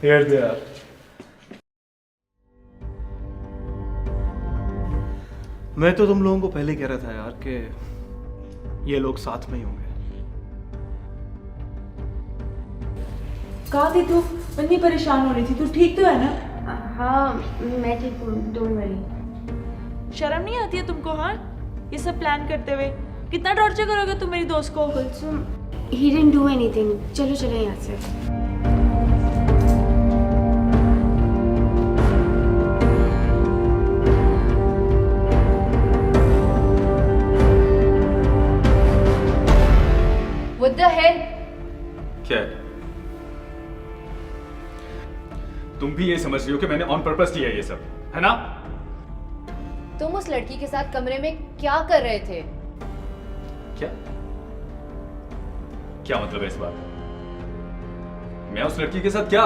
Here they are. मैं तो तुम लोगों को पहले ही कह रहा था यार कि ये लोग साथ में ही होंगे। कहाँ थी तू? इतनी परेशान हो रही थी, तू ठीक तो है ना? हाँ मैं ठीक हूँ, डोंट वरी। शर्म नहीं आती है तुमको? हाँ, ये सब प्लान करते हुए कितना टॉर्चर करोगे तुम मेरी दोस्त को? Kulsum, he didn't do anything. चलो चलो यहाँ से। What the hell? क्या है? तुम भी ये समझ रही हो कि मैंने ऑन पर्पस किया ये सब, है ना? तुम उस लड़की के साथ कमरे में क्या कर रहे थे? क्या? क्या मतलब है इस बात? मैं उस लड़की के साथ क्या?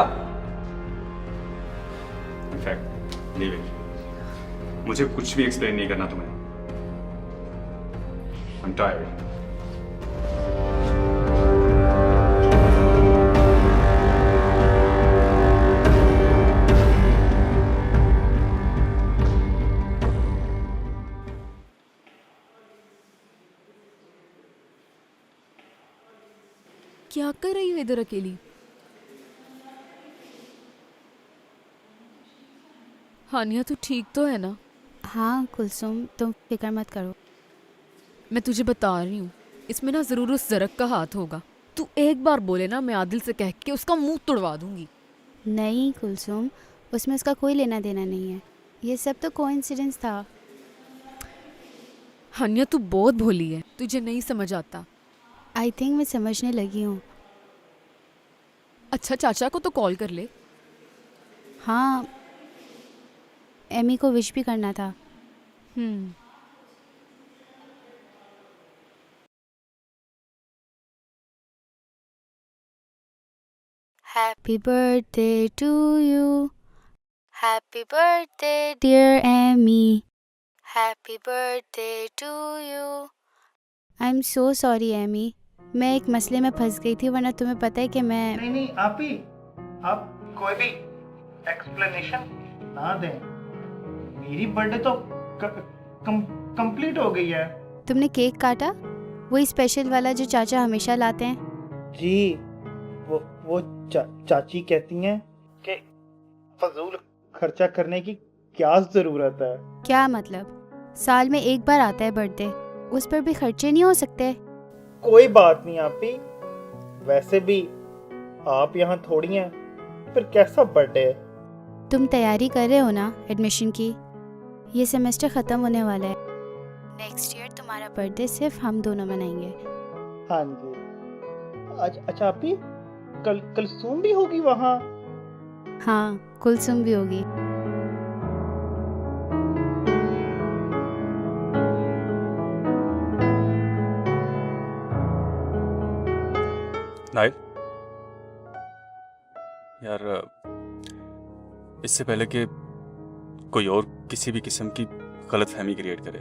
In fact leave it. मुझे कुछ भी एक्सप्लेन नहीं करना तुम्हें। I'm tired. क्या कर रही हो इधर अकेली? हानिया तू ठीक तो है ना? हाँ कुलसुम, तुम फिक्र मत करो। मैं तुझे बता रही हूँ, इसमें ना जरूर उस जरक का हाथ होगा। तू एक बार बोले ना, मैं आदिल से कह के उसका मुंह तुड़वा दूंगी। नहीं कुलसुम, उसमें उसका कोई लेना देना नहीं है। ये सब तो कोइंसिडेंस था। हानिया तू बहुत भोली है, तुझे नहीं समझ आता। आई थिंक मैं समझने लगी हूँ। अच्छा चाचा को तो कॉल कर ले। हाँ, एमी को विश भी करना था। Happy birthday to you. Happy birthday dear Amy. Happy birthday to you. I'm so sorry Amy. मैं एक मसले में फंस गई थी, वरना तुम्हें पता है कि मैं नहीं आप कोई भी एक्सप्लेनेशन ना दें। मेरी बर्थडे तो कंप्लीट हो गई है। तुमने केक काटा? वही स्पेशल वाला जो चाचा हमेशा लाते हैं? जी, वो चाची कहती हैं कि फजूल खर्चा करने की क्या जरूरत है। क्या मतलब? साल में एक बार आता है बर्थडे, उस पर भी खर्चे नहीं हो सकते? कोई बात नहीं आपी, वैसे भी आप यहाँ थोड़ी हैं, फिर कैसा बर्थडे है? तुम तैयारी कर रहे हो ना एडमिशन की? ये सेमेस्टर ख़त्म होने वाला है। नेक्स्ट ईयर तुम्हारा बर्थडे सिर्फ हम दोनों मनाएंगे। हाँ जी। अच्छा आपी, कल सूम भी होगी वहाँ? हाँ, कुलसुम भी होगी। नाइल यार, इससे पहले कि कोई और किसी भी किस्म की गलत फहमी क्रिएट करे,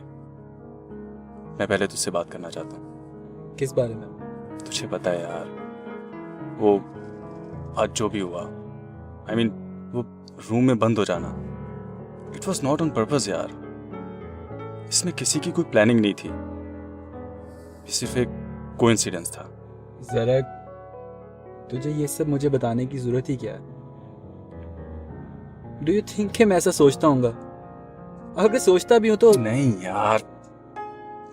मैं पहले तुझसे बात करना चाहता हूँ। किस बारे में? तुझे पता है यार, वो आज जो भी हुआ, I mean, वो रूम में बंद हो जाना, it was not on purpose यार। इसमें किसी की कोई प्लानिंग नहीं थी, ये सिर्फ एक कोइंसिडेंस था। जरा तुझे ये सब मुझे बताने की जरूरत ही क्या है? डू यू थिंक कि मैं ऐसा सोचता हूँगा? अगर सोचता भी हूँ तो नहीं यार,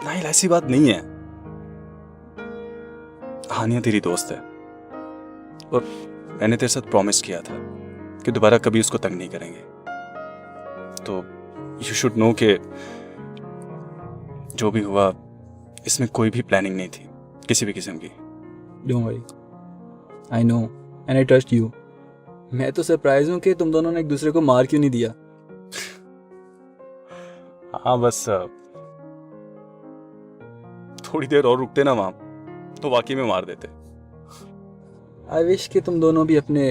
नहीं, ऐसी बात नहीं है। हानिया तेरी दोस्त है और मैंने तेरे साथ प्रॉमिस किया था कि दोबारा कभी उसको तंग नहीं करेंगे। तो यू शुड नो कि जो भी हुआ, इसमें कोई भी प्लानिंग नहीं थी किसी भी किस्म की। Don't worry, I know and I trust you. मैं तो सरप्राइज हूँ कि तुम दोनों ने एक दूसरे को मार क्यों नहीं दिया। हाँ, बस थोड़ी देर और रुकते ना वहां, तो वाकई में मार देते। आई विश कि तुम दोनों भी अपने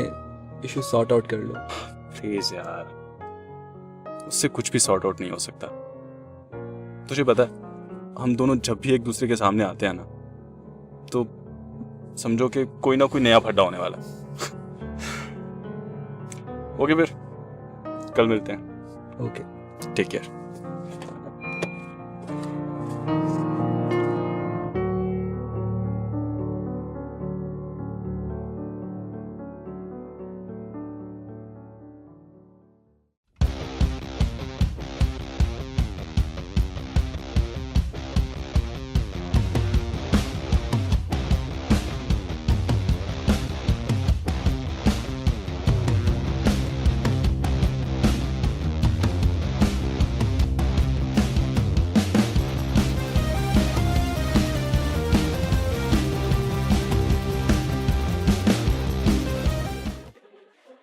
इशू सॉर्ट आउट कर लो। प्लीज यार, उससे कुछ भी सॉर्ट आउट नहीं हो सकता। तुझे पता है, हम दोनों जब भी एक दूसरे के सामने आते हैं ना, तो समझो कि कोई ना कोई नया फड्डा होने वाला है। ओके फिर कल मिलते हैं। ओके। Take care.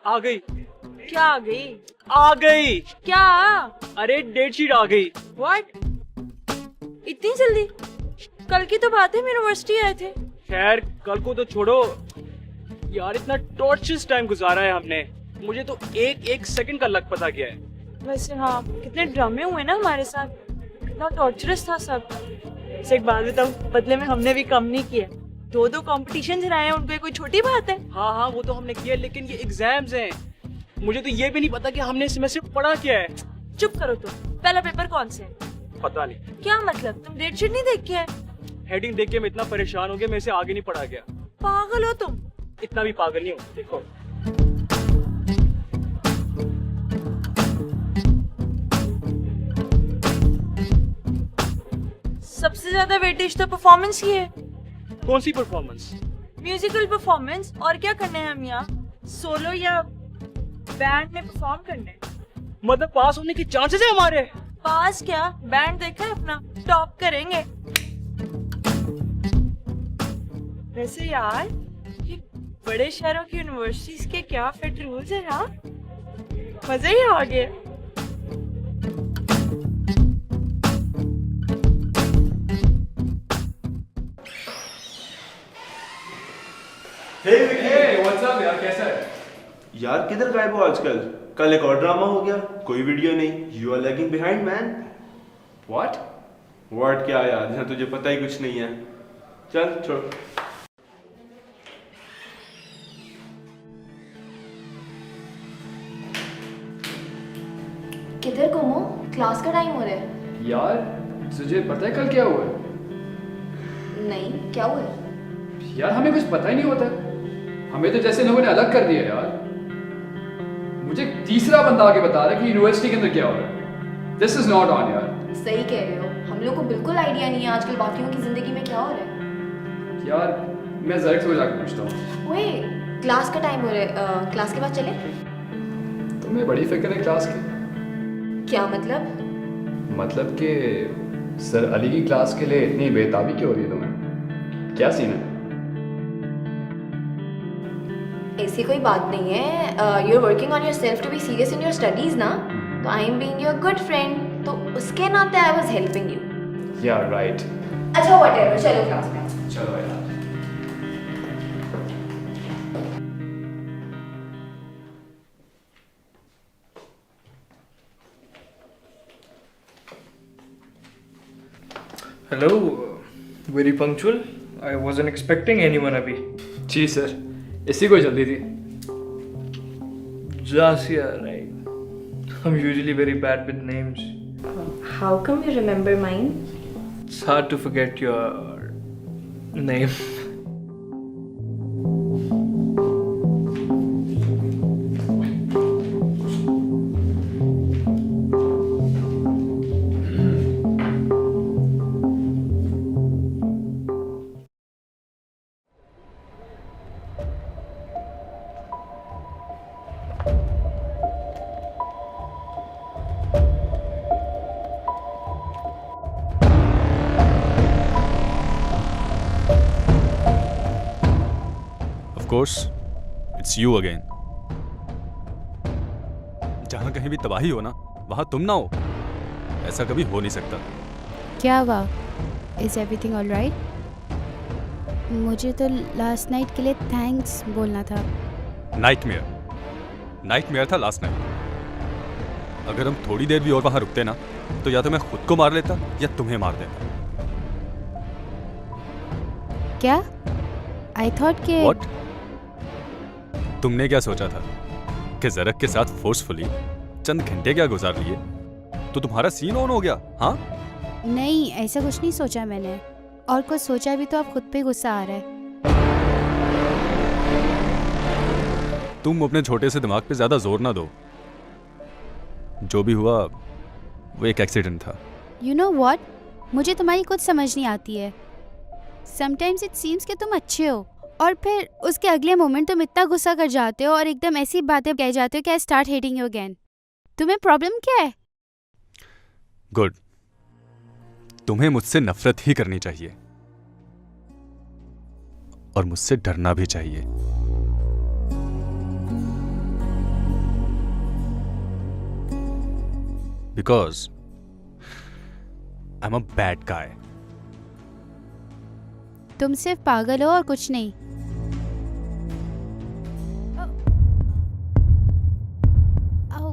आ गई। क्या आ गई? आ गई। क्या? अरे डेट शीट आ गई। व्हाट? इतनी जल्दी? कल की तो बात है, हम यूनिवर्सिटी आए थे। खैर कल को तो छोड़ो यार, इतना टॉर्चरस टाइम गुजारा है हमने, मुझे तो एक एक सेकंड का लग पता गया है। वैसे हाँ, कितने ड्रामे हुए ना हमारे साथ, कितना टॉर्चरस था सब। से एक बात बताऊं, बदले में हमने भी कम नहीं किया। 2 कंपटीशन हराए हैं, उनको कोई छोटी बात है? हाँ हाँ वो तो हमने किया, लेकिन ये एग्जाम्स हैं, मुझे तो ये भी नहीं पता कि हमने इस सेमेस्टर में पढ़ा क्या है। चुप करो तुम। पहला पेपर कौन से है? पता नहीं। क्या मतलब, तुम डेट शीट नहीं देख के आए? हेडिंग देख के मैं इतना परेशान हो गया, मेरे से आगे नहीं पढ़ा गया। पागल हो तुम। इतना भी पागल नहीं हूँ, देखो। सबसे ज्यादा वेटेज तो परफॉर्मेंस की है। कौन सी परफॉर्मेंस? Musical performance. और क्या करने हैं हम यहाँ? सोलो या बैंड में परफॉर्म करने? मतलब पास होने के चांसेस है हमारे? पास क्या, बैंड देखा है अपना, टॉप करेंगे। वैसे यार, ये बड़े शहरों की यूनिवर्सिटीज के क्या फिट रूल्स हैं। हाँ, मजा ही आ गया। यार किधर गायब हो आजकल? कल एक और ड्रामा हो गया, कोई वीडियो नहीं। You are lagging behind man. What? What क्या यार, जहाँ तुझे पता ही कुछ नहीं है। चल छोड़। किधर घूमो, क्लास का टाइम हो रहा है। यार तुझे पता है कल क्या हुआ है? नहीं, क्या हुआ है? यार हमें कुछ पता ही नहीं होता, हमें तो जैसे लोगों ने अलग कर दिया यार। मुझे तीसरा बंदा आके बता रहा है कि यूनिवर्सिटी के अंदर क्या हो रहा है। दिस इज नॉट ऑन यार। सही कह रहे हो, हम लोग को बिल्कुल आइडिया नहीं है आजकल बाकियों की जिंदगी में क्या हो रहा है। यार मैं जरक से जाकर पूछता हूँ। ओए, क्लास का टाइम हो रहा है, क्लास के बाद चले? तुम्हें बड़ी फिक्र है क्लास की? क्या मतलब? मतलब कि सर अली की क्लास के लिए इतनी बेताबी क्यों हो रही है तुम्हें? क्या सीन है? ऐसी कोई बात नहीं है। You are working on yourself to be serious in your studies ना, तो I am being your good friend, तो उसके नाते आई वाज हेल्पिंग यू। यार राइट। अच्छा व्हाटएवर, चलो क्लास में। चलो यार। Hello, very punctual. I wasn't expecting anyone अभी. जी सर, इसी को जल्दी थी। Jasia, right? I'm usually very bad with names. How come you remember mine? It's hard to forget your name. Of course, it's you again. जहां कहीं भी तबाही हो ना, वहां तुम ना हो, ऐसा कभी हो नहीं सकता। क्या हुआ? Is everything all right? मुझे तो लास्ट नाइट के लिए थैंक्स बोलना था। नाइटमेयर था लास्ट नाइट। अगर हम थोड़ी देर भी और वहां रुकते ना, तो या तो मैं खुद को मार लेता या तुम्हें मार देता। क्या? आई थॉट कि What? तुमने क्या सोचा था के जरक के साथ फोर्सफुली चंद घंटे क्या गुजार लिए तो तुम्हारा सीन ऑन हो गया? हाँ, नहीं, ऐसा कुछ नहीं सोचा मैंने, और कुछ सोचा भी तो आप खुद पे गुस्सा आ रहा है। तुम अपने छोटे से दिमाग पे ज्यादा जोर ना दो। जो भी हुआ वो एक एक्सीडेंट था। यू नो वॉट, मुझे तुम्हारी कुछ समझ नहीं आती है। समटाइम्स इट सीम्स कि तुम अच्छे हो और फिर उसके अगले मोमेंट तुम इतना गुस्सा कर जाते हो और एकदम ऐसी बातें कह जाते हो कि I start hating you again. तुम्हें प्रॉब्लम क्या है? गुड, तुम्हें मुझसे नफरत ही करनी चाहिए और मुझसे डरना भी चाहिए। Because I am a bad guy. तुम सिर्फ पागल हो और कुछ नहीं। आओ।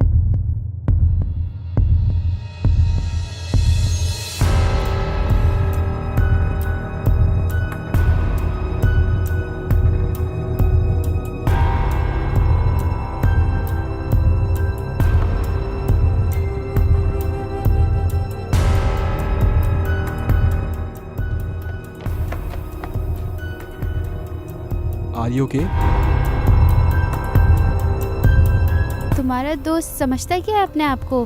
Are you okay? तुम्हारा दोस्त समझता क्या है अपने आप को?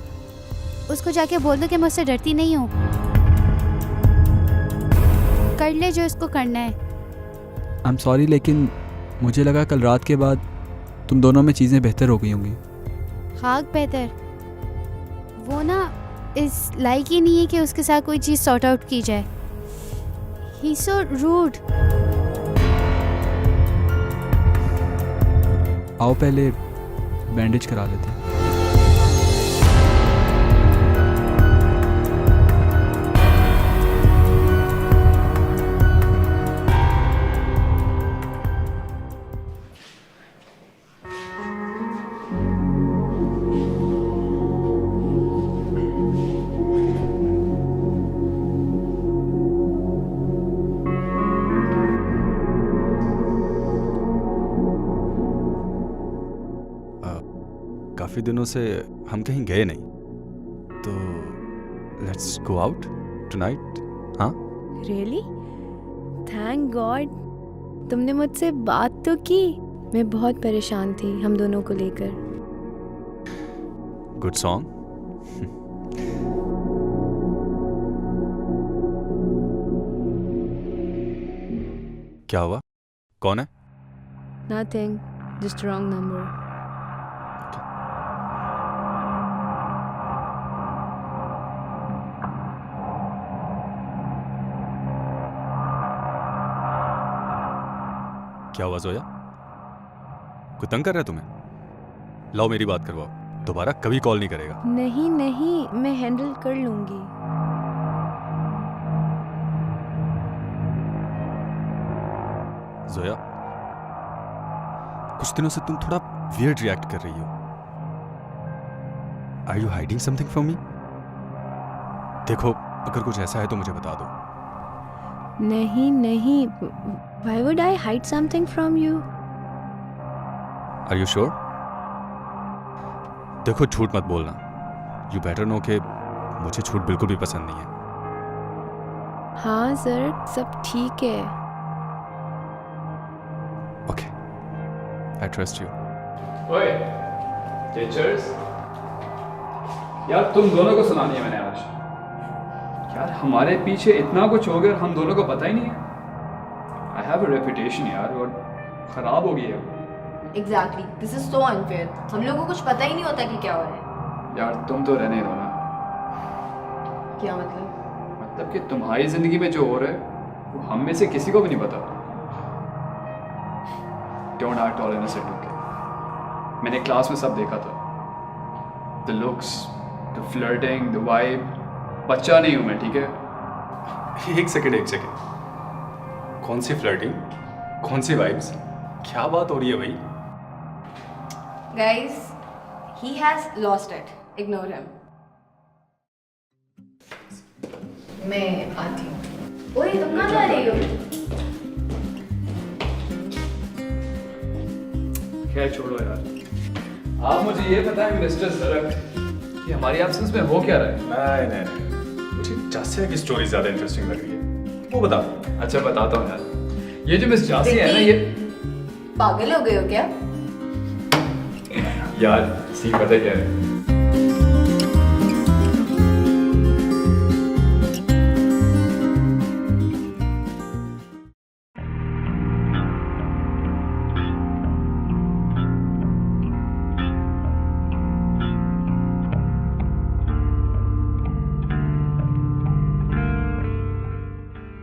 उसको जाके बोल दो कि मैं उससे डरती नहीं हूँ। कर ले जो उसको करना है। आई एम सॉरी, लेकिन मुझे लगा कल रात के बाद तुम दोनों में चीज़ें बेहतर हो गई होंगी। हाँ, बेहतर। वो ना इस लायक ही नहीं है कि उसके साथ कोई चीज़ सॉर्ट आउट की जाए। ही सो रूड। आओ पहले बैंडेज करा लेते हैं। काफी दिनों से हम कहीं गए नहीं, तो लेट्स गो आउट टुनाइट। हाँ, रियली? थैंक गॉड तुमने मुझसे बात तो की। मैं बहुत परेशान थी हम दोनों को लेकर। Good song. क्या हुआ? कौन है? Nothing, just wrong number. क्या हुआ जोया? कोई तंग कर रहा है तुम्हें? लाओ मेरी बात करवाओ, दोबारा कभी कॉल नहीं करेगा। नहीं नहीं, मैं हैंडल कर लूंगी। जोया, कुछ दिनों से तुम थोड़ा वियर्ड रिएक्ट कर रही हो। Are you hiding something from me? देखो, अगर कुछ ऐसा है तो मुझे बता दो। नहीं नहीं, why would I hide something from you? Are you sure? देखो, झूठ मत बोलना। You better know कि मुझे झूठ बिल्कुल भी पसंद नहीं है। हाँ सर, सब ठीक है। Okay, I trust you. ओए, टीचर्स, यार तुम दोनों को सुनानी है मैंने आज। यार हमारे पीछे इतना कुछ हो गया और हम दोनों को पता ही नहीं है। I have a reputation यार, और खराब हो गई है। Exactly, this is so unfair. हम लोगों को कुछ पता ही नहीं होता कि क्या हो रहा है। यार तुम तो रहने दो ना। क्या मतलब? मतलब कि तुम्हारी जिंदगी में जो हो रहा है वो हम में से किसी को भी नहीं पता। Don't act all innocent, okay? मैंने क्लास में सब देखा था। The looks, the flirting, the vibe. बच्चा नहीं हूँ मैं, ठीक है? एक सेकंड। कौन सी फ्लर्टिंग, कौन सी वाइब्स, क्या बात हो रही है भाई? Guys, he has lost it. Ignore him. मैं आती हूँ। ओए, तुम कहाँ जा रही हो? खैर छोड़ो यार, आप मुझे ये बताएं मिस्टर जरक कि हमारी एब्सेंस में हो क्या रहा है? नहीं मुझे जासिया की स्टोरी ज्यादा इंटरेस्टिंग लग रही है, वो बता। अच्छा बताता हूँ यार, ये जो मिस जासी है ना, ये पागल हो गए हो क्या? यार सी पता क्या है,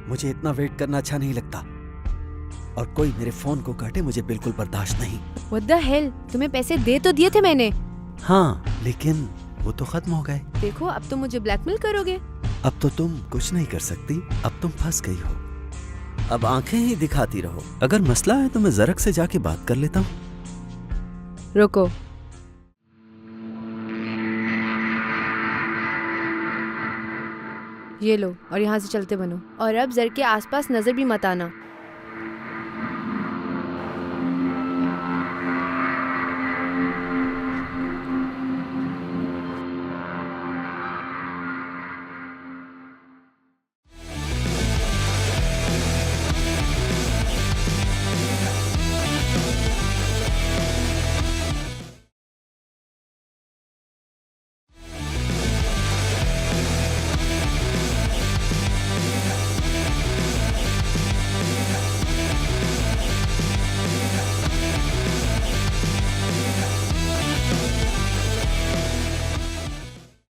मुझे इतना वेट करना अच्छा नहीं लगता और कोई मेरे फोन को काटे मुझे बिल्कुल बर्दाश्त नहीं। What the hell? तुम्हें पैसे दे तो दिए थे मैंने। हाँ लेकिन वो तो खत्म हो गए। देखो अब तुम मुझे ब्लैकमेल करोगे। अब तो तुम कुछ नहीं कर सकती, अब तुम फंस गई हो। अब आंखें ही दिखाती रहो। अगर मसला है तो मैं जरक से जाके बात कर लेता हूँ। रुको, ये लो और यहाँ से चलते बनो, और अब जर के आसपास नजर भी मत आना।